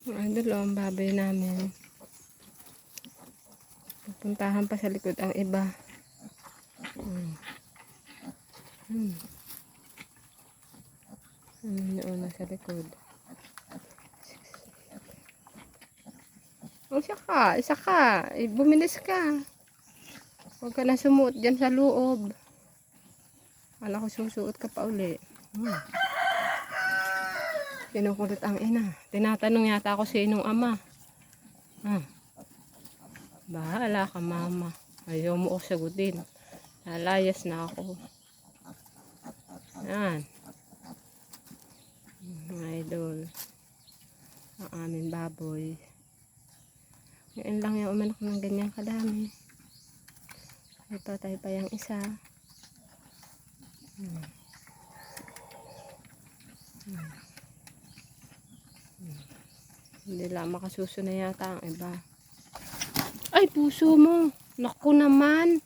Idol, ang baboy namin. Pupuntahan pa sa likod ang iba. Yun na sa likod. Isa ka. Bumilis ka. Huwag ka na sumuot dyan sa loob. Kala ko susuot ka pa uli. Kinukulit ang ina. Tinatanong yata ako sa inong ama. Bahala ka, mama. Ayaw mo ako sagutin. Lalayas na ako. Yan. Idol. Ang aming baboy. Ngayon lang yung umanak ng ganyan kadami. Ito tayo pa yung isa. Hindi lang makasuso na yata ang iba. Ay, puso mo. Naku naman.